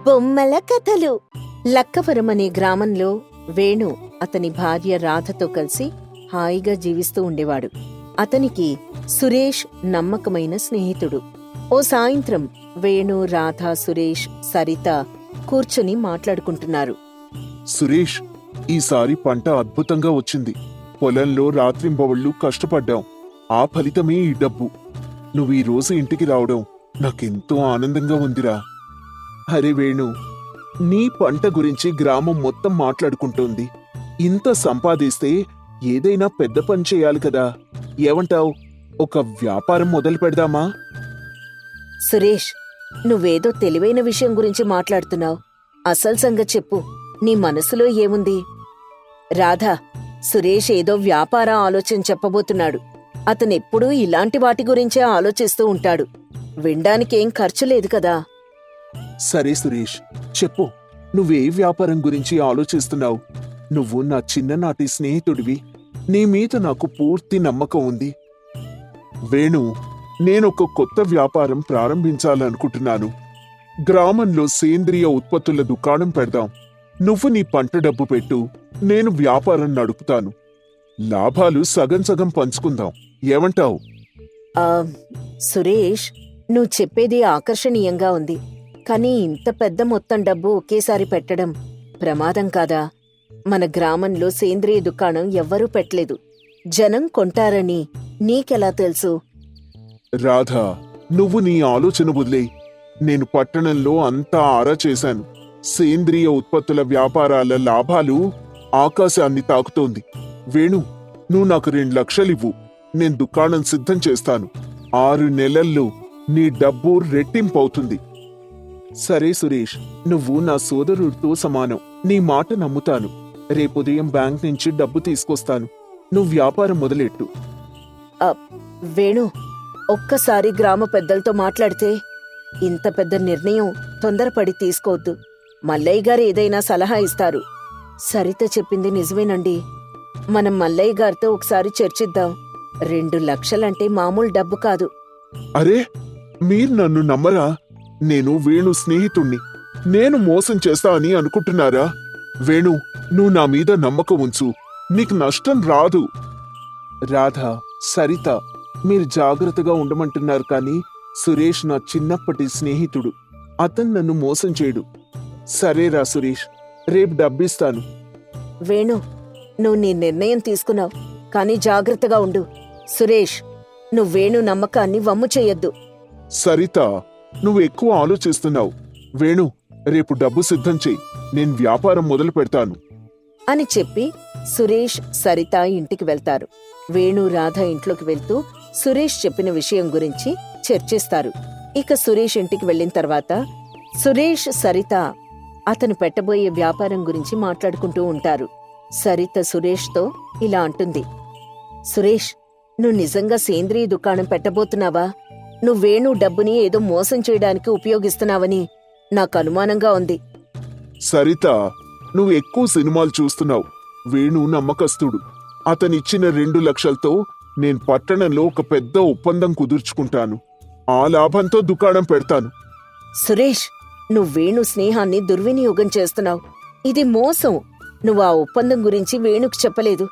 బొమ్మల కథలు. లక్కవరం అనే గ్రామంలో వేణు అతని భార్య రాధతో కలిసి హాయిగా జీవిస్తూ ఉండేవాడు. అతనికి సురేష్ నమ్మకమైన స్నేహితుడు. ఓ సాయంత్రం వేణు, రాధ, సురేష్, సరిత కూర్చుని మాట్లాడుకుంటున్నారు. సురేష్, ఈసారి పంట అద్భుతంగా వచ్చింది. పొలంలో రాత్రింబవళ్ళు కష్టపడ్డాం. ఆ ఫలితమే ఈ డబ్బు. నువ్వు ఈ రోజు ఇంటికి రావడం నాకెంతో ఆనందంగా ఉందిరా. అరే వేణు, నీ పంట గురించి గ్రామం మొత్తం మాట్లాడుకుంటోంది. ఇంత సంపాదిస్తే ఏదైనా పెద్ద పని చేయాలి కదా. ఏమంటావ్? ఒక వ్యాపారం మొదలు పెడదామా? సురేష్, నువ్వేదో తెలివైన విషయం గురించి మాట్లాడుతున్నావు. అసలు సంగతి చెప్పు. నీ మనసులో ఏముంది? రాధా, సురేష్ ఏదో వ్యాపార ఆలోచన చెప్పబోతున్నాడు. అతనెప్పుడూ ఇలాంటి వాటి గురించే ఆలోచిస్తూ ఉంటాడు. వినడానికేం ఖర్చు లేదు కదా. సరే సురేష్, చెప్పు. నువ్వే వ్యాపారం గురించి ఆలోచిస్తున్నావు? నువ్వు నా చిన్ననాటి స్నేహితుడివి. నీ మీద నాకు పూర్తి నమ్మకం ఉంది. వేణు, నేనొక కొత్త వ్యాపారం ప్రారంభించాలనుకుంటున్నాను. గ్రామంలో సేంద్రియ ఉత్పత్తుల దుకాణం పెడదాం. నువ్వు నీ పంట డబ్బు పెట్టు, నేను వ్యాపారం నడుపుతాను. లాభాలు సగం సగం పంచుకుందాం. ఏమంటావు? సురేష్, నువ్వు చెప్పేది ఆకర్షణీయంగా ఉంది. కానీ ఇంత పెద్ద మొత్తం డబ్బు ఒకేసారి పెట్టడం ప్రమాదం కాదా? మన గ్రామంలో సేంద్రియ దుకాణం ఎవ్వరూ పెట్టలేదు. జనం కొంటారని నీకెలా తెలుసు? రాధా, నువ్వు నీ ఆలోచన వదిలే. నేను పట్టణంలో అంతా ఆరా చేశాను. సేంద్రియ ఉత్పత్తుల వ్యాపారాల లాభాలు ఆకాశాన్ని తాకుతోంది. వేణు, నువ్వు నాకు 2 లక్షలివ్వు. నేను దుకాణం సిద్ధం చేస్తాను. 6 నెలల్లో నీ డబ్బు రెట్టింపవుతుంది. సరే సురేష్, నువ్వు నా సోదరుడితో సమానం. నీ మాట నమ్ముతాను. రేపుదయం బ్యాంక్ నుంచి డబ్బు తీసుకొస్తాను. నువ్వు వ్యాపారం మొదలెట్టు. వేణు, ఒక్కసారి గ్రామ పెద్దలతో మాట్లాడితే. ఇంత పెద్ద నిర్ణయం తొందరపడి తీసుకోవద్దు. మల్లయ్య గారు ఏదైనా సలహా ఇస్తారు. సరిత చెప్పింది నిజమేనండి. మనం మల్లయ్య గారితో ఒకసారి చర్చిద్దాం. 2 లక్షలంటే మామూలు డబ్బు కాదు. అరే, మీరు నన్ను నమ్మరా? నేను వేణు స్నేహితుణ్ణి. నేను మోసం చేస్తా అని అనుకుంటున్నారా? వేణు, నువ్వు నా మీద నమ్మకం ఉంచు. నీకు నష్టం రాదు. రాధా, సరిత, మీరు జాగ్రత్తగా ఉండమంటున్నారు కానీ సురేష్ నా చిన్నప్పటి స్నేహితుడు. అతను నన్ను మోసం చేయడు. సరేరా సురేష్, రేపు డబ్బిస్తాను. వేణు, నువ్వు నీ నిర్ణయం తీసుకున్నావు, కానీ జాగ్రత్తగా ఉండు. సురేష్, నువ్వు వేణు నమ్మకాన్ని వమ్ము చెయ్యొద్దు. సరిత, నువ్వు ఎక్కువ ఆలోచిస్తున్నావు. వేణు, రేపు డబ్బు సిద్ధం చెయ్యి. నేను వ్యాపారం మొదలు పెడతాను అని చెప్పి సురేష్, సరిత ఇంటికి వెళ్తారు. వేణు, రాధ ఇంట్లోకి వెళ్తూ సురేష్ చెప్పిన విషయం గురించి చర్చిస్తారు. ఇక సురేష్ ఇంటికి వెళ్ళిన తర్వాత సురేష్, సరిత అతను పెట్టబోయే వ్యాపారం గురించి మాట్లాడుకుంటూ ఉంటారు. సరిత సురేష్తో ఇలా అంటుంది. సురేష్, నువ్వు నిజంగా సేంద్రియ దుకాణం పెట్టబోతున్నావా? నువ్వేణు డబ్బుని ఏదో మోసం చేయడానికి ఉపయోగిస్తున్నావని నాకు అనుమానంగా ఉంది. సరిత, నువ్వు ఎక్కువ సినిమాలు చూస్తున్నావు. వేణు నమ్మకస్తుడు. అతనిచ్చిన 2 లక్షలతో నేను పట్టణంలో ఒక పెద్ద ఒప్పందం కుదుర్చుకుంటాను. ఆ లాభంతో దుకాణం పెడతాను. సురేష్, నువ్వు వేణు స్నేహాన్ని దుర్వినియోగం చేస్తున్నావు. ఇది మోసం. నువ్వు ఆ ఒప్పందం గురించి వేణుకు చెప్పలేదు.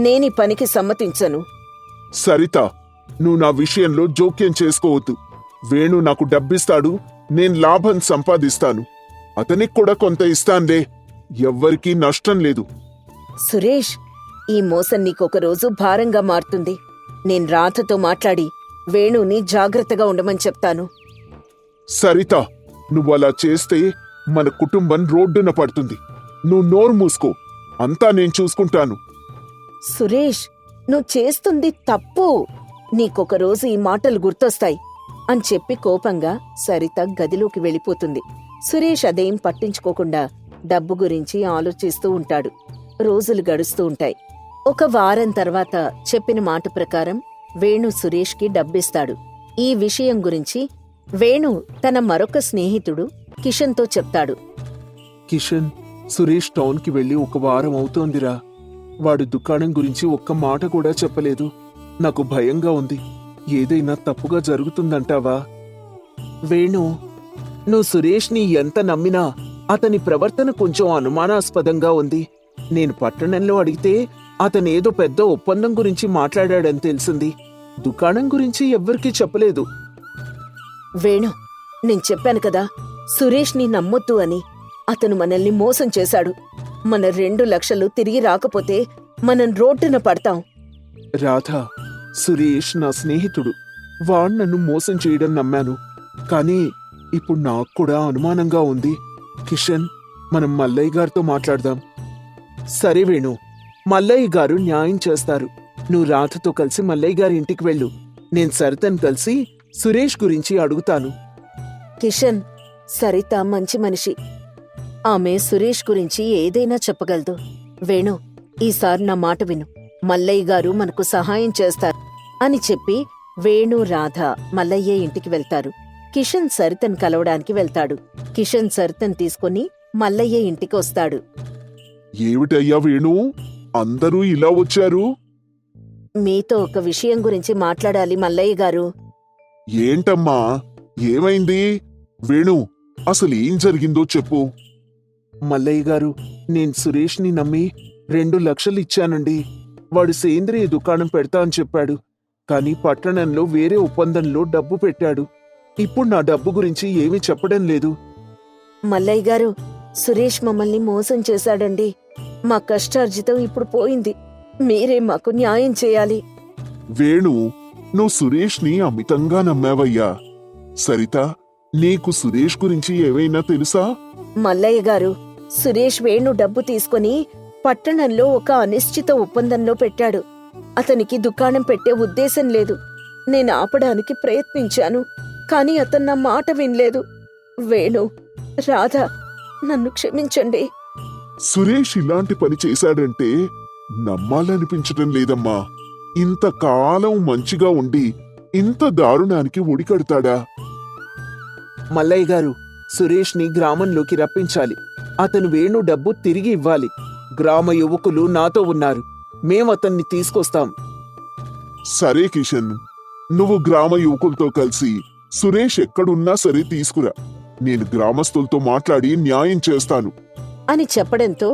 నేనీ పనికి సమ్మతించను. సరిత, నువ్వు నా విషయంలో జోక్యం చేసుకోవద్దు. వేణు నాకు డబ్బిస్తాడు. నేను లాభం సంపాదిస్తాను. అతనికి కూడా కొంత ఇస్తాన్లే. ఎవ్వరికీ నష్టం లేదు. సురేష్, ఈ మోసం నీకొక రోజు భారంగా మారుతుంది. నేను రాధతో మాట్లాడి వేణుని జాగ్రత్తగా ఉండమని చెప్తాను. సరిత, నువ్వలా చేస్తే మన కుటుంబం రోడ్డున పడుతుంది. నువ్వు నోరు మూసుకో. అంతా నేను చూసుకుంటాను. సురేష్, నువ్వు చేస్తుంది తప్పు. నీకొక రోజు ఈ మాటలు గుర్తొస్తాయి అని చెప్పి కోపంగా సరిత గదిలోకి వెళ్ళిపోతుంది. సురేష్ అదేం పట్టించుకోకుండా డబ్బు గురించి ఆలోచిస్తూ ఉంటాడు. రోజులు గడుస్తూ ఉంటాయి. 1 వారం తర్వాత చెప్పిన మాట ప్రకారం వేణు సురేష్కి డబ్బిస్తాడు. ఈ విషయం గురించి వేణు తన మరొక స్నేహితుడు కిషన్తో చెప్తాడు. కిషన్, సురేష్ టౌన్కి వెళ్ళి 1 వారం అవుతోందిరా. వాడు దుకాణం గురించి ఒక్క మాట కూడా చెప్పలేదు. నాకు భయంగా ఉంది. ఏదైనా తప్పుగా జరుగుతుందంటావా? వేణు, నువ్వు సురేష్ని ఎంత నమ్మినా అతని ప్రవర్తన కొంచెం అనుమానాస్పదంగా ఉంది. నేను పట్టణంలో అడిగితే అతనేదో పెద్ద ఒప్పందం గురించి మాట్లాడాడని తెలిసింది. దుకాణం గురించి ఎవ్వరికీ చెప్పలేదు. వేణు, నేను చెప్పాను కదా సురేష్ని నమ్మొద్దు అని. అతను మనల్ని మోసం చేశాడు. మన 2 లక్షలు తిరిగి రాకపోతే మనం రోడ్డున పడతాం. రాధా, సురేష్ నా స్నేహితుడు. వాడు నన్ను మోసం చేయడం నమ్మాను. కానీ ఇప్పుడు నాకు కూడా అనుమానంగా ఉంది. కిషన్, మనం మల్లయ్య గారితో మాట్లాడదాం. సరే వేణు, మల్లయ్య గారు న్యాయం చేస్తారు. నువ్వు రాధతో కలిసి మల్లయ్య గారి ఇంటికి వెళ్ళు. నేను సరితను కలిసి సురేష్ గురించి అడుగుతాను. కిషన్, సరిత మంచి మనిషి. ఆమె సురేష్ గురించి ఏదైనా చెప్పగలదు. వేణు, ఈసారి నా మాట విను. మల్లయ్య గారు మనకు సహాయం చేస్తారు అని చెప్పి వేణు, రాధ మల్లయ్య ఇంటికి వెళ్తారు. కిషన్ సరితను కలవడానికి వెళ్తాడు. కిషన్ సరితను తీసుకుని మల్లయ్య ఇంటికి వస్తాడు. ఏమిటయ్యా వేణు, అందరూ ఇలా వచ్చారు? మీతో ఒక విషయం గురించి మాట్లాడాలి మల్లయ్య గారు. ఏంటమ్మా, ఏమైంది? వేణు, అసలు ఏం జరిగిందో చెప్పు. మల్లయ్య గారు, నేను సురేష్ని నమ్మి 2 లక్షలు ఇచ్చానండి. వాడు సేంద్రియ దుకాణం పెడతా అని చెప్పాడు. కానీ పట్టణంలో వేరే ఒప్పందంలో డబ్బు పెట్టాడు. ఇప్పుడు నా డబ్బు గురించి ఏమీ చెప్పడం లేదు. మల్లయ్య గారు, సురేష్ మమ్మల్ని మోసం చేశాడండి. మా కష్టార్జితం ఇప్పుడు పోయింది. మీరే మాకు న్యాయం చేయాలి. వేణు, నువ్వు సురేష్ని అమితంగా నమ్మావయ్యా. సరిత, నీకు సురేష్ గురించి ఏమైనా తెలుసా? మల్లయ్య గారు, సురేష్ వేణు డబ్బు తీసుకుని పట్టణంలో ఒక అనిశ్చిత ఒప్పందంలో పెట్టాడు. అతనికి దుకాణం పెట్టే ఉద్దేశం లేదు. నేను ఆపడానికి ప్రయత్నించాను, కానీ అతను నా మాట వినలేదు. వేణు, రాధ, నన్ను క్షమించండి. సురేష్ ఇలాంటి పని చేశాడంటే నమ్మాలనిపించటం లేదమ్మా. ఇంతకాలం మంచిగా ఉండి ఇంత దారుణానికి ఒడికడతాడా? మల్లయ్య గారు, సురేష్ని గ్రామంలోకి రప్పించాలి. అతను వేణు డబ్బు తిరిగి ఇవ్వాలి. గ్రామ యువకులు నాతో ఉన్నారు. మేమతన్ని తీసుకొస్తాం. సరే కిషన్, నువ్వు గ్రామ యువకులతో కలిసి సురేష్ ఎక్కడున్నా సరే తీసుకురా. నేను గ్రామస్తులతో మాట్లాడి న్యాయం చేస్తాను అని చెప్పడంతో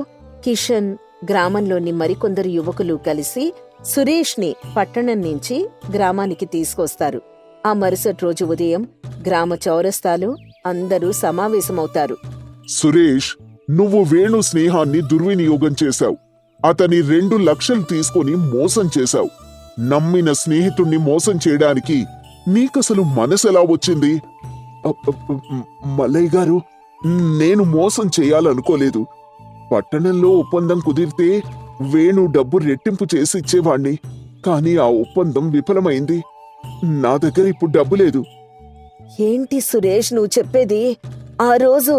కిషన్, గ్రామంలోని మరికొందరు యువకులు కలిసి సురేష్ని పట్టణం నుంచి గ్రామానికి తీసుకొస్తారు. ఆ మరుసటి రోజు ఉదయం గ్రామ చౌరస్తాలో అందరూ సమావేశమవుతారు. సురేష్, నువ్వు వేణు స్నేహాన్ని దుర్వినియోగం చేశావు. అతని 2 లక్షలు తీసుకొని మోసం చేశావు. నమ్మిన స్నేహితుణ్ణి మోసం చేయడానికి నీకసలు మనసెలా వచ్చింది? మల్లయ్య గారు, నేను మోసం చేయాలనుకోలేదు. పట్టణంలో ఒప్పందం కుదిరితే వేణు డబ్బు రెట్టింపు చేసి ఇచ్చేవాణ్ణి. కానీ ఆ ఒప్పందం విఫలమైంది. నా దగ్గర ఇప్పుడు డబ్బు లేదు. ఏంటి సురేష్ నువ్వు చెప్పేది? ఆ రోజు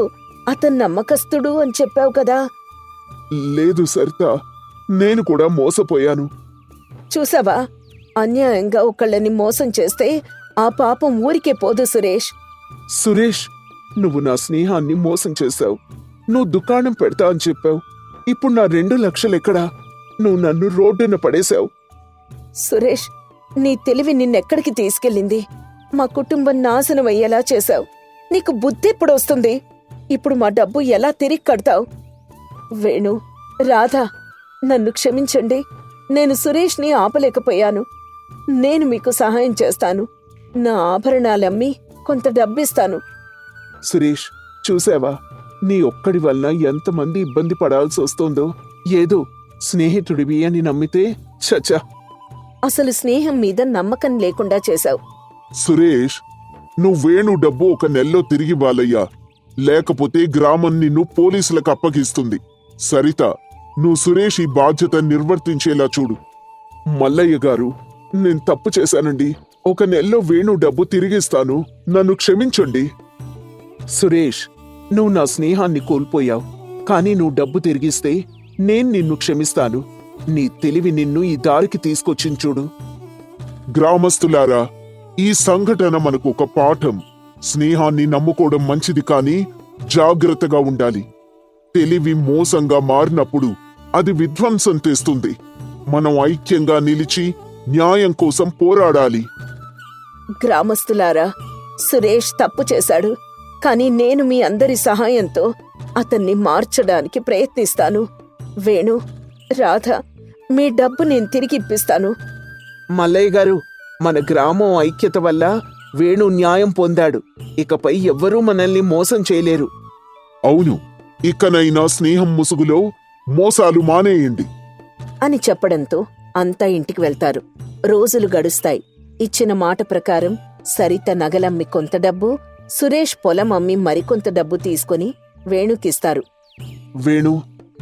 అతను నమ్మకస్తుడు అని చెప్పావు కదా. లేదు సరిత, నేను కూడా మోసపోయాను. చూసావా, అన్యాయంగా ఒకళ్ళని మోసం చేస్తే ఆ పాపం ఊరికే పోదు సురేష్. సురేష్, నువ్వు నా స్నేహాన్ని మోసం చేశావు. నువ్వు దుకాణం పెడతా అని చెప్పావు. ఇప్పుడు నా 2 లక్షలెక్కడా? నువ్వు నన్ను రోడ్డున పడేశావు. సురేష్, నీ తెలివి నిన్నెక్కడికి తీసుకెళ్ళింది? మా కుటుంబం నాశనం అయ్యేలా చేశావు. నీకు బుద్ధి ఎప్పుడొస్తుంది? ఇప్పుడు మా డబ్బు ఎలా తిరిగి కడతావు? వేణు, రాధ, నన్ను క్షమించండి. నేను సురేష్ని ఆపలేకపోయాను. నేను మీకు సహాయం చేస్తాను. నా ఆభరణాలమ్మి కొంత డబ్బిస్తాను. సురేష్, చూసావా, నీ ఒక్కడి వలన ఎంతమంది ఇబ్బంది పడాల్సి వస్తోందో. ఏదో స్నేహితుడివి అని నమ్మితే చచా. అసలు స్నేహం మీద నమ్మకం లేకుండా చేశావు. సురేష్, నువ్వు వేణు డబ్బు 1 నెలలో తిరిగివ్వాలయ్యా. లేకపోతే గ్రామం నిన్ను పోలీసులకు అప్పగిస్తుంది. సరిత, నువ్వు సురేష్ ఈ బాధ్యత నిర్వర్తించేలా చూడు. మల్లయ్య గారు, నేను తప్పు చేశానండి. 1 నెలలో వేణు డబ్బు తిరిగిస్తాను. నన్ను క్షమించండి. సురేష్, నువ్వు నా స్నేహాన్ని కోల్పోయావు. కానీ నువ్వు డబ్బు తిరిగిస్తే నేను నిన్ను క్షమిస్తాను. నీ తెలివి నిన్ను ఈ దారికి తీసుకొచ్చింది చూడు. గ్రామస్తులారా, ఈ సంఘటన మనకు ఒక పాఠం. స్నేహాన్ని నమ్ముకోవడం మంచిది, కానీ జాగ్రత్తగా ఉండాలి. తెలివి మోసంగా మారినప్పుడు అది విధ్వంసం తెస్తుంది. మనం ఐక్యంగా నిలిచి న్యాయం కోసం పోరాడాలి. గ్రామస్తులారా, సురేష్ తప్పు చేశాడు. కానీ నేను మీ అందరి సహాయంతో అతన్ని మార్చడానికి ప్రయత్నిస్తాను. వేణు, రాధ, మీ డబ్బు నేను తిరిగి ఇప్పిస్తాను. మల్లయ్య గారు, మన గ్రామం ఐక్యత వల్ల వేణు న్యాయం పొందాడు. ఇకపై ఎవ్వరూ మనల్ని మోసం చేయలేరు. అవును, ఇకనైనా స్నేహం ముసుగులో మోసాలు మానేయండి అని చెప్పడంతో అంతా ఇంటికి వెళ్తారు. రోజులు గడుస్తాయి. ఇచ్చిన మాట ప్రకారం సరిత నగలమ్మి కొంత డబ్బు, సురేష్ పొలం అమ్మి మరికొంత డబ్బు తీసుకుని వేణుకిస్తారు. వేణు,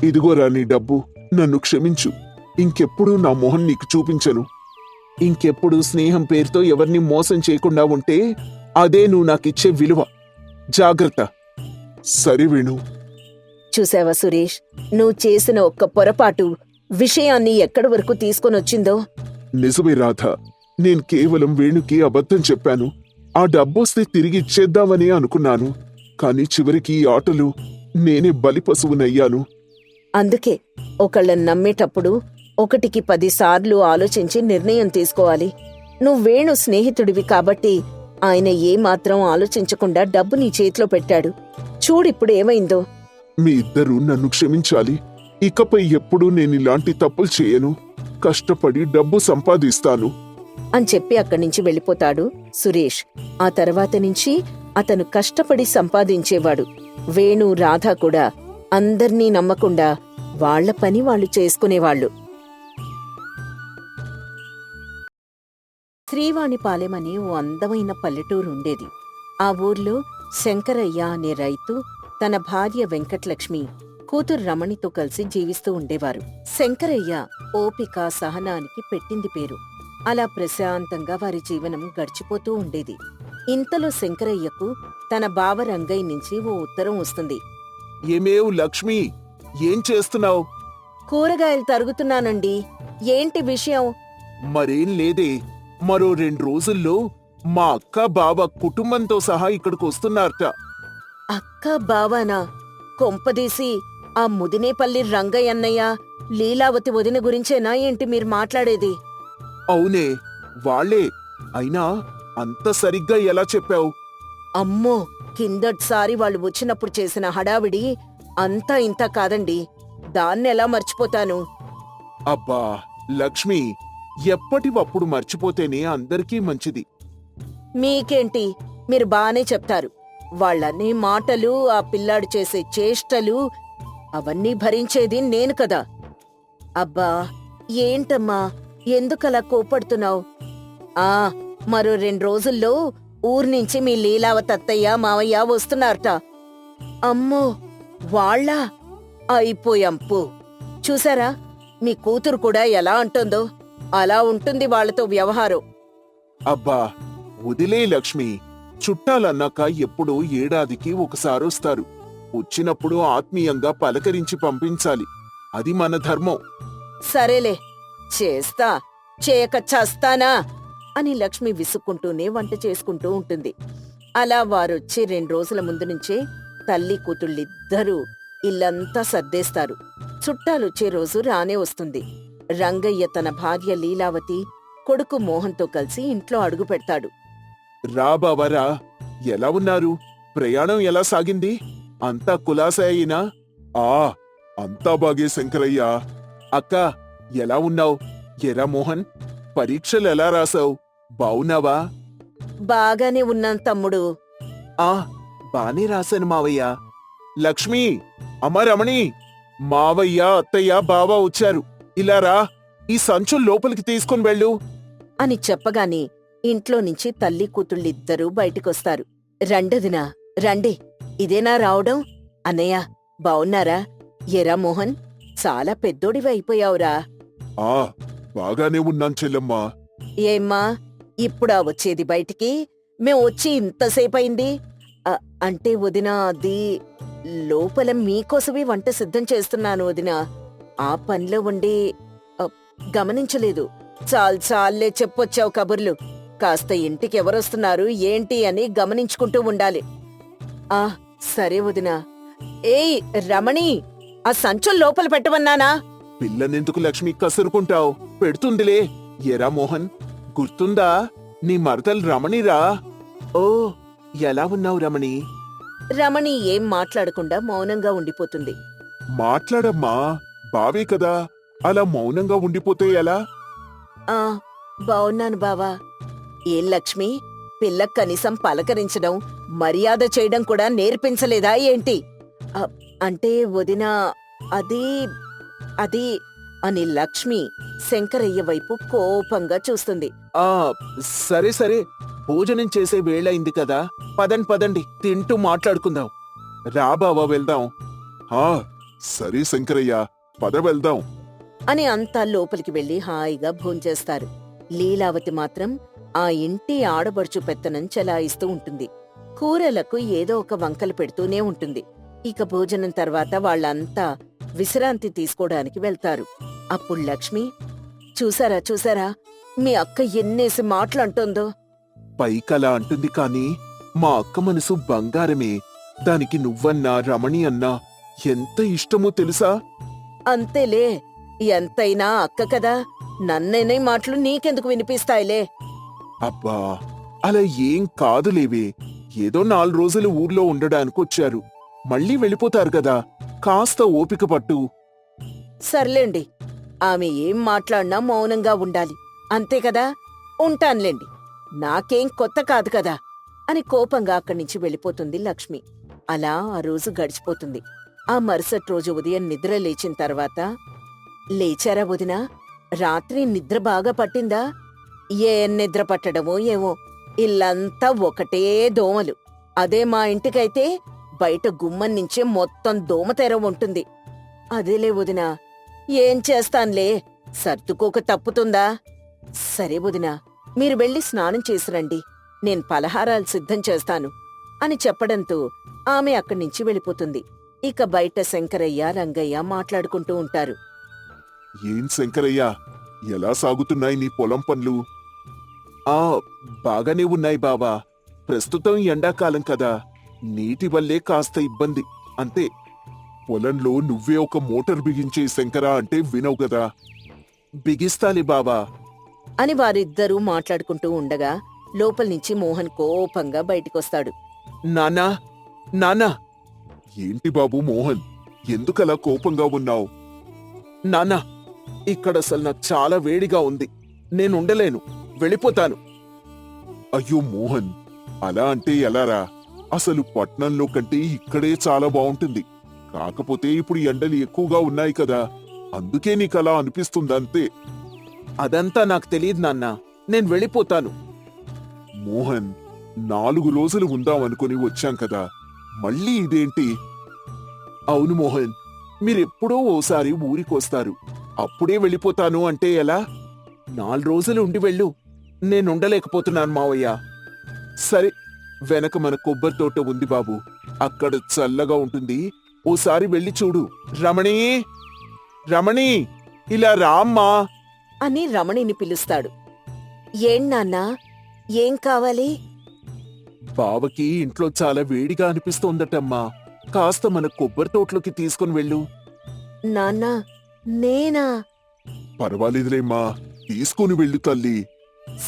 ఇదిగోరా నీ డబ్బు. నన్ను క్షమించు. ఇంకెప్పుడూ నా మొహం నీకు చూపించను. ఇంకెప్పుడు స్నేహం పేరుతో ఎవరిని మోసం చేయకుండా ఉంటే అదే నువ్వు నాకిచ్చే విలువ. జాగ్రత్త. సరే వేణు. చూసావా సురేష్, నువ్వు చేసిన ఒక్క పొరపాటు విషయాన్ని ఎక్కడి వరకు తీసుకొనొచ్చిందో. నిజమే రాధ, నేను కేవలం వేణుకి అబద్ధం చెప్పాను. ఆ డబ్బొస్తే తిరిగి ఇచ్చేద్దామని అనుకున్నాను. కాని చివరికి ఈ ఆటలు నేనే బలిపశువునయ్యాను. అందుకే ఒకళ్ళని నమ్మేటప్పుడు 1కి 10 సార్లు ఆలోచించి నిర్ణయం తీసుకోవాలి. నువ్వు వేణు స్నేహితుడివి కాబట్టి ఆయన ఏమాత్రం ఆలోచించకుండా డబ్బు నీ చేతిలో పెట్టాడు. చూడిప్పుడు ఏమైందో. మీ ఇద్దరూ నన్ను క్షమించాలి. ఇకపై ఎప్పుడూ నేనిలాంటి తప్పులు చేయను. కష్టపడి డబ్బు సంపాదిస్తాను అని చెప్పి అక్కడి నుంచి వెళ్ళిపోతాడు సురేష్. ఆ తర్వాత నుంచి అతను కష్టపడి సంపాదించేవాడు. వేణు, రాధ కూడా అందర్నీ నమ్మకుండా వాళ్ల పని వాళ్ళు చేసుకునేవాళ్లు. శ్రీవాణిపాలెం అనే ఓ అందమైన పల్లెటూరు ఉండేది. ఆ ఊర్లో శంకరయ్య అనే రైతు తన భార్య వెంకటలక్ష్మి, కూతురు రమణితో కలిసి జీవిస్తూ ఉండేవారు. శంకరయ్య ఓపిక, సహనానికి పెట్టింది పేరు. అలా ప్రశాంతంగా వారి జీవనం గడిచిపోతూ ఉండేది. ఇంతలో శంకరయ్యకు తన బావ రంగయ్య నుంచి ఓ ఉత్తరం వస్తుంది. ఏమేవ్ లక్ష్మి, ఏం చేస్తున్నావు? కూరగాయలు తరుగుతున్నానండి. ఏంటి విషయం? మరేం లేదే, మరో 2 రోజుల్లో మా అక్క బావ కుటుంబంతో సహా ఇక్కడికి వస్తున్నారట. అక్క, బావానా? కొంపదీసి ఆ ముదినేపల్లి రంగయ్య అన్నయ్య, లీలావతి వదిన గురించేనా ఏంటి మీరు మాట్లాడేది? అవునే, వాళ్లే. అయినా అంత సరిగ్గా ఎలా చెప్పావు? అమ్మో, కిందటిసారి వాళ్ళు వచ్చినప్పుడు చేసిన హడావిడి అంతా ఇంత కాదండి. దాన్నెలా మర్చిపోతాను? అబ్బా లక్ష్మి, ఎప్పటివప్పుడు మర్చిపోతేనే అందరికీ మంచిది. మీకేంటి, మీరు బానే చెప్తారు. వాళ్ళన్నీ మాటలు, ఆ పిల్లాడు చేసే చేష్టలు, అవన్నీ భరించేది నేను కదా. అబ్బా ఏంటమ్మా, ఎందుకలా కోపడుతున్నావు? మరో 2 రోజుల్లో ఊర్నించి మీ లీలావతి అత్తయ్య, మావయ్య వస్తున్నారట. అమ్మో, వాళ్ళా? అయిపోయాంపు. చూసారా, మీ కూతురు కూడా ఎలా అంటుందో అలా ఉంటుంది వాళ్లతో వ్యవహారం. అబ్బా వదిలే లక్ష్మి, చుట్టాలన్నాక ఎప్పుడూ ఏడాదికి ఒకసారొస్తారు. వచ్చినప్పుడు ఆత్మీయంగా పలకరించి పంపించాలి. అది మన ధర్మం. సరేలే, చేస్తా, చేయక చస్తానా అని లక్ష్మి విసుక్కుంటూనే వంట చేసుకుంటూ ఉంటుంది. అలా వారొచ్చే 2 రోజుల ముందు నుంచే తల్లి కూతుళ్ళిద్దరూ ఇల్లంతా సర్దేస్తారు. చుట్టాలొచ్చే రోజు రానే వస్తుంది. రంగయ్య తన భార్య లీలావతి, కొడుకు మోహన్తో కలిసి ఇంట్లో అడుగు పెడతాడు. రా బావరా, ఎలా ఉన్నారు? ప్రయాణం ఎలా సాగింది? అంతా కులాసా అయినా? అంతా బాగే శంకరయ్య. అక్క, ఎలా ఉన్నావు? ఎరా మోహన్, పరీక్షలు ఎలా రాసావు? బావున్నావా? బాగానే ఉన్నాను తమ్ముడు. బానే రాశాను మావయ్య. లక్ష్మి, అమ్మ రమణి, మావయ్య, అత్తయ్య, బావ వచ్చారు. ఇలా రా, ఈ సంచులు లోపలికి తీసుకుని వెళ్ళు అని చెప్పగానే ఇంట్లో నుంచి తల్లి కూతుళ్ళిద్దరూ బయటికొస్తారు. రండదినా, రండి. ఇదేనా రావడం? అన్నయ్య, బావున్నారా? ఎరా మోహన్, చాలా పెద్దోడివి అయిపోయావురా. బాగానే ఉన్నాను చెల్లమ్మా. ఏమ్మా, ఇప్పుడా వచ్చేది బయటికి? మేం వచ్చి ఇంతసేపయింది. అంటే వదినా, అది లోపల మీకోసమే వంట సిద్ధం చేస్తున్నాను వదినా. ఆ పనిలో ఉండి గమనించలేదు. చాలే చెప్పొచ్చావు కబుర్లు. కాస్త ఇంటికి ఎవరొస్తున్నారు ఏంటి అని గమనించుకుంటూ ఉండాలి. సరే వదినా. ఏయ్ రమణి, ఆ సంచులు లోపల పెట్టవన్నానా? పిల్లనెందుకు లక్ష్మి కసురుకుంటావు? పెడుతుందిలే. ఎరా మోహన్, గుర్తుందా? నీ మరదలు రమణిరా. ఓ, ఎలా ఉన్నావు రమణి? రమణి ఏం మాట్లాడకుండా మౌనంగా ఉండిపోతుంది. మాట్లాడమ్మా, బావే కదా, అలా మౌనంగా ఉండిపోతే ఎలా? ఆ బావున్నాను బావా. ఏం లక్ష్మి, పిల్లక్ కనీసం పలకరించడం, మర్యాద చేయడం కూడా నేర్పించలేదా ఏంటి? "అ, అంటే వదినా, అది అది" అని లక్ష్మి శంకరయ్య వైపు కోపంగా చూస్తుంది. ఆ సరే సరే, భోజనం చేసే వేళయింది కదా, పదండి తింటూ మాట్లాడుకుందాం. రా బావా, వెళ్దాం. హా, సరే శంకరయ్య, పద వెళ్దాం. అని అంతా లోపలికి వెళ్లి హాయిగా భోంచేస్తారు. లీలావతి మాత్రం ఆ ఇంటి ఆడబడుచు పెత్తనం చెలాయిస్తూ ఉంటుంది. కూరలకు ఏదో ఒక వంకలు పెడుతూనే ఉంటుంది. ఇక భోజనం తర్వాత వాళ్ళంతా విశ్రాంతి తీసుకోవడానికి వెళ్తారు. అప్పుడు లక్ష్మి, చూసారా మీ అక్క ఎన్నేసి మాటలంటోందో. పైకలా అంటుంది కాని మా అక్క మనసు బంగారమే. దానికి నువ్వన్నా రమణి అన్నా ఎంత ఇష్టమో తెలుసా? అంతేలే, ఎంతైనా అక్క కదా, నన్ననే మాటలు నీకెందుకు వినిపిస్తాయిలే. అబ్బా, అలా ఏం కాదులేవే. ఏదో 4 రోజులు ఊర్లో ఉండడానికొచ్చారు, మళ్ళీ వెళ్ళిపోతారు కదా, కాస్త ఓపిక పట్టు. సర్లేండి, ఆమె ఏం మాట్లాడినా మౌనంగా ఉండాలి, అంతే కదా. ఉంటాన్లేండి, నాకేం కొత్త కాదు కదా అని కోపంగా అక్కడి నుంచి వెళ్ళిపోతుంది లక్ష్మి. అలా ఆ రోజు గడిచిపోతుంది. ఆ మరుసటి రోజు ఉదయం నిద్ర లేచిన తర్వాత, లేచారా వదినా? రాత్రి నిద్ర బాగా పట్టిందా? ఏం నిద్ర పట్టడమో ఏమో, ఇల్లంతా ఒకటే దోమలు. అదే మా ఇంటికైతే బయట గుమ్మం నుంచే మొత్తం దోమతెర ఉంటుంది. అదేలే వదినా, ఏం చేస్తాన్లే, సర్దుకోక తప్పుతుందా? సరే వదినా, మీరు వెళ్ళి స్నానం చేసిరండి, నేను పలహారాలు సిద్ధం చేస్తాను అని చెప్పడంతో ఆమె అక్కడి నుంచి వెళ్ళిపోతుంది. ఇక బయట శంకరయ్య, రంగయ్య మాట్లాడుకుంటూ ఉంటారు. ఏం శంకరయ్య, ఎలా సాగుతున్నాయి నీ పొలం పనులు? ఆ బాగానే ఉన్నాయి బావా. ప్రస్తుతం ఎండాకాలం కదా, నీటి వల్లే కాస్త ఇబ్బంది, అంతే. పొలంలో నువ్వే ఒక మోటార్ బిగించే శంకరా అంటే వినవు కదా. బిగిస్తాలి బావా. అని వారిద్దరూ మాట్లాడుకుంటూ ఉండగా లోపల్నుంచి మోహన్ కోపంగా బయటికొస్తాడు. నాన్నా, ఏంటి బాబు మోహన్, ఎందుకలా కోపంగా ఉన్నావు? నాన్నా, ఇక్కడసలు నాకు చాలా వేడిగా ఉంది, నేనుండలేను, వెళ్ళిపోతాను. అయ్యో మోహన్, అలా అంటే ఎలారా? అసలు పట్నంలో కంటే ఇక్కడే చాలా బావుంటుంది. కాకపోతే ఇప్పుడు ఎండలు ఎక్కువగా ఉన్నాయి కదా, అందుకే నీకలా అనిపిస్తుందంతే. అదంతా నాకు తెలియదు నాన్నా, నేను వెళ్ళిపోతాను. మోహన్, 4 రోజులు ఉందామనుకుని వచ్చాం కదా, మళ్ళీ ఇదేంటి? అవును మోహన్, మీరెప్పుడో ఓసారి ఊరికొస్తారు, అప్పుడే వెళ్ళిపోతాను అంటే ఎలా? 4 రోజులు ఉండి వెళ్ళు, నేనుండలేకపోతున్నాను మావయ్య. సరే, వెనక మన కొబ్బరి తోట ఉంది బాబు, అక్కడ చల్లగా ఉంటుంది, ఓసారి వెళ్ళి చూడు. రమణి, ఇలా రామ్మా అని రమణిని పిలుస్తాడు. ఏం నాన్నా, ఏం కావాలి? బావకి ఇంట్లో చాలా వేడిగా అనిపిస్తోందటమ్మా, కాస్త మన కొబ్బరి తోటలోకి తీసుకుని వెళ్ళు. నాన్నా, నేనా? పర్వాలేదులేమ్మా, తీసుకుని వెళ్ళు తల్లి.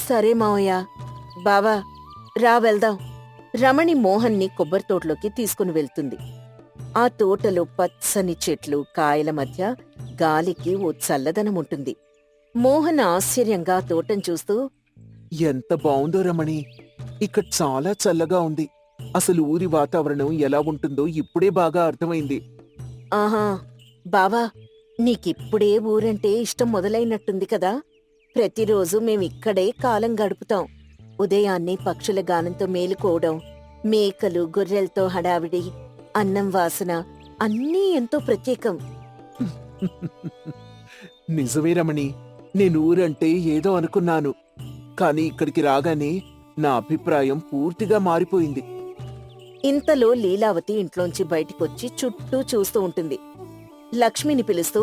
సరే మావయ్య. బావా, రా వెళ్దాం. రమణి మోహన్ని కొబ్బరి తోటలోకి తీసుకుని వెళ్తుంది. ఆ తోటలో పచ్చని చెట్లు, కాయల మధ్య గాలికి ఓ చల్లదనం ఉంటుంది. మోహన్ ఆశ్చర్యంగా ఆ తోటను చూస్తూ, ఎంత బావుందో రమణి, ఇక్కడ చాలా చల్లగా ఉంది. అసలు ఊరి వాతావరణం ఎలా ఉంటుందో ఇప్పుడే బాగా అర్థమైంది. ఆహా, బావా, నీకిప్పుడే ఊరంటే ఇష్టం మొదలైనట్టుంది కదా. ప్రతిరోజు మేమిక్కడే కాలం గడుపుతాం. ఉదయాన్నే పక్షుల గానంతో మేలుకోవడం, మేకలు, గొర్రెలతో హడావిడి, అన్నం వాసన అన్నీ ఎంతో ప్రత్యేకం. నిజమే రమణి, నేను ఊరంటే ఏదో అనుకున్నాను, కానీ ఇక్కడికి రాగానే నా అభిప్రాయం పూర్తిగా మారిపోయింది. ఇంతలో లీలావతి ఇంట్లోంచి బయటికొచ్చి చుట్టూ చూస్తూ ఉంటుంది. లక్ష్మిని పిలుస్తూ,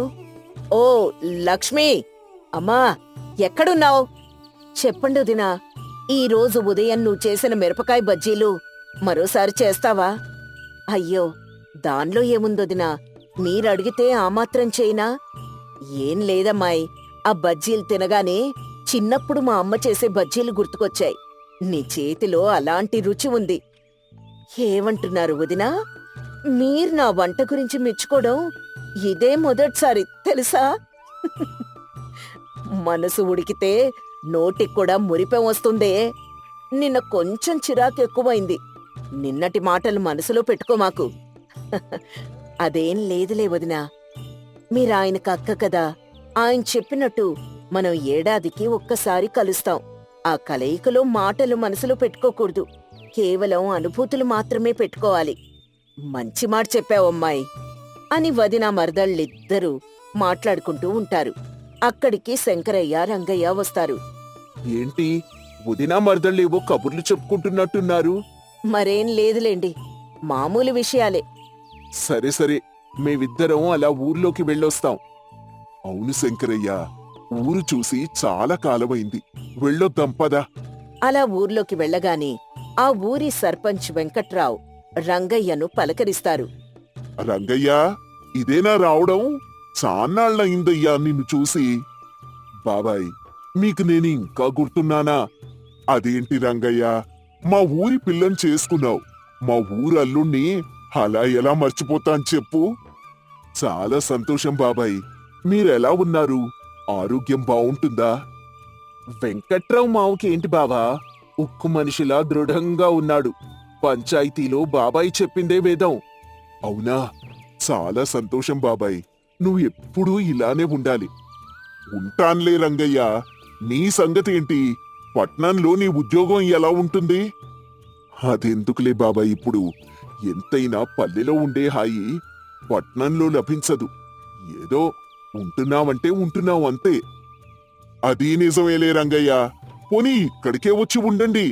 ఓ లక్ష్మి, అమ్మా, ఎక్కడున్నావ్? చెప్పండి వదినా, ఈరోజు ఉదయం నువ్వు చేసిన మిరపకాయ బజ్జీలు మరోసారి చేస్తావా? అయ్యో, దాన్లో ఏముందొదినా, మీరడిగితే ఆ మాత్రం చేయనా? ఏం లేదమ్మాయ్, ఆ బజ్జీలు తినగానే చిన్నప్పుడు మా అమ్మ చేసే బజ్జీలు గుర్తుకొచ్చాయి. నీ చేతిలో అలాంటి రుచి ఉంది. ఏమంటున్నారు వదినా? మీరు నా వంట గురించి మెచ్చుకోవడం ఇదే మొదటిసారి తెలుసా? మనసు ఉడికితే నోటికి కూడా మురిపెం వస్తుందే. నిన్న కొంచెం చిరాకు ఎక్కువైంది. నిన్నటి మాటలు మనసులో పెట్టుకోమాకు. అదేం లేదులే వదినా. మీరాయనకు అక్క కదా. ఆయన చెప్పినట్టు మనం ఏడాదికి ఒక్కసారి కలుస్తాం. ఆ కలయికలో మాటలు మనసులో పెట్టుకోకూడదు. కేవలం అనుభూతులు మాత్రమే పెట్టుకోవాలి. మంచి మాట చెప్పావమ్మాయి అని వదిన మరదళ్ళిద్దరూ మాట్లాడుకుంటూ ఉంటారు. అక్కడికి శంకరయ్య, రంగయ్య వస్తారు. ఏంటి వదినా మరదళ్ళేవో కబుర్లు చెప్పుకుంటున్నట్టున్నారు? మరేం లేదులేండి, మామూలు విషయాలే. సరే సరే, మేమిద్దరం అలా ఊర్లోకి వెళ్ళొస్తాం. అవును శంకరయ్య, ఊరు చూసి చాలా కాలమైంది. వెళ్ళొద్దాం పదా. అలా ఊర్లోకి వెళ్ళగానే ఆ ఊరి సర్పంచ్ వెంకట్రావు రంగయ్యను పలకరిస్తారు. రంగయ్య, ఇదేనా రావడం? చాన్నాళ్ళయిందయ్యా నిన్ను చూసి. బాబాయ్, మీకు నేను ఇంకా గుర్తున్నానా? అదేంటి రంగయ్య, మా ఊరి పిల్లని చేసుకున్నావు. మా ఊరు అల్లుణ్ణి అలా ఎలా మర్చిపోతాను చెప్పు? చాలా సంతోషం బాబాయ్. మీరెలా ఉన్నారు? ఆరోగ్యం బావుంటుందా? వెంకట్రావు మావకి ఏంటి బావా, ఉక్కు మనిషిలా దృఢంగా ఉన్నాడు. పంచాయతీలో బాబాయ్ చెప్పిందే వేదం. అవునా? చాలా సంతోషం బాబాయ్. నువ్వు ఎప్పుడూ ఇలానే ఉండాలి. ఉంటాన్లే రంగయ్య. నీ సంగతి ఏంటి? పట్నంలో నీ ఉద్యోగం ఎలా ఉంటుంది? అదెందుకులే బాబాయ్ ఇప్పుడు. ఎంతైనా పల్లెలో ఉండే హాయి పట్నంలో లభించదు. ఏదో ఉంటున్నావంటే ఉంటున్నావు అంతే. అది నిజమేలే రంగయ్య. పోనీ ఇక్కడికే వచ్చి ఉండండి.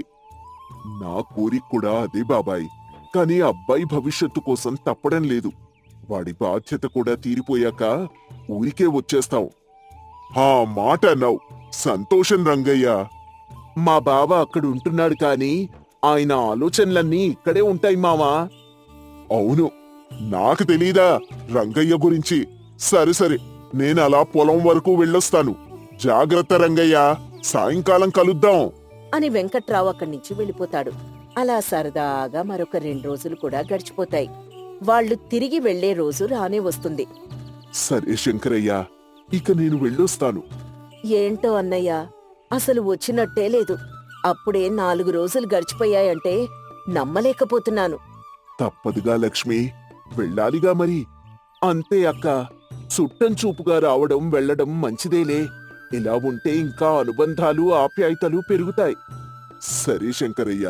నా కోరిక కూడా అదే బాబాయ్. కాని అబ్బాయి భవిష్యత్తు కోసం తప్పడం లేదు. వాడి బాధ్యత కూడా తీరిపోయాక ఊరికే వచ్చేస్తాం. ఆ మాట అన్నావు. సంతోషం రంగయ్య. మా బావ అక్కడ ఉంటున్నాడు కాని ఆయన ఆలోచనలన్నీ ఇక్కడే ఉంటాయి మావా. అవును, నాకు తెలీదా రంగయ్య గురించి? సరే సరే, నేను అలా పొలం వరకు వెళ్ళొస్తాను. జాగ్రత్త రంగయ్య, సాయంకాలం కలుద్దాం అని వెంకట్రావు అక్కడి నుంచి వెళ్ళిపోతాడు. అలా సరదాగా మరొక 2 రోజులు కూడా గడిచిపోతాయి. వాళ్ళు తిరిగి వెళ్లే రోజు రానే వస్తుంది. సరే శంకరయ్య, ఇక నేను వెళ్ళొస్తాను. ఏంటో అన్నయ్య, అసలు వచ్చినట్టే లేదు. అప్పుడే 4 రోజులు గడిచిపోయాయంటే నమ్మలేకపోతున్నాను. తప్పదుగా లక్ష్మి, వెళ్ళాలిగా మరి. అంతే అక్క, చుట్టం చూపుగా రావడం వెళ్ళడం మంచిదేలే. ఇలా ఉంటే ఇంకా అనుబంధాలు, ఆప్యాయతలు పెరుగుతాయి. సరే శంకరయ్య,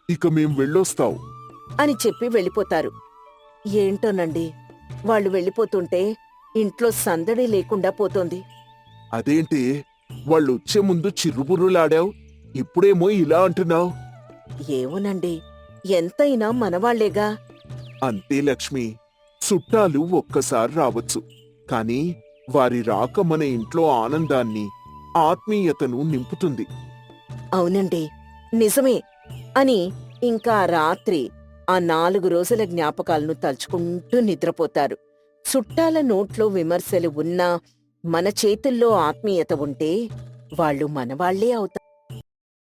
ఇక మేం వెళ్ళొస్తాం అని చెప్పి వెళ్ళిపోతారు. ఏంటోనండి, వాళ్ళు వెళ్ళిపోతుంటే ఇంట్లో సందడి లేకుండా పోతోంది. అదేంటి, వాళ్ళొచ్చే ముందు చిర్రుబుర్రులాడావు, ఇప్పుడేమో ఇలా అంటున్నావు? ఏమోనండి, ఎంతైనా మనవాళ్లేగా. అంతే లక్ష్మి, చుట్టాలు ఒక్కసారి రావచ్చు, కాని వారి రాక మన ఇంట్లో ఆనందాన్ని, ఆత్మీయతను నింపుతుంది. అవునండి, నిజమే అని ఇంకా రాత్రి ఆ 4 రోజుల జ్ఞాపకాలను తలుచుకుంటూ నిద్రపోతారు. చుట్టాల నోట్లో విమర్శలు ఉన్నా మన చేతుల్లో ఆత్మీయత ఉంటే వాళ్ళు మనవాళ్లే అవుతారు.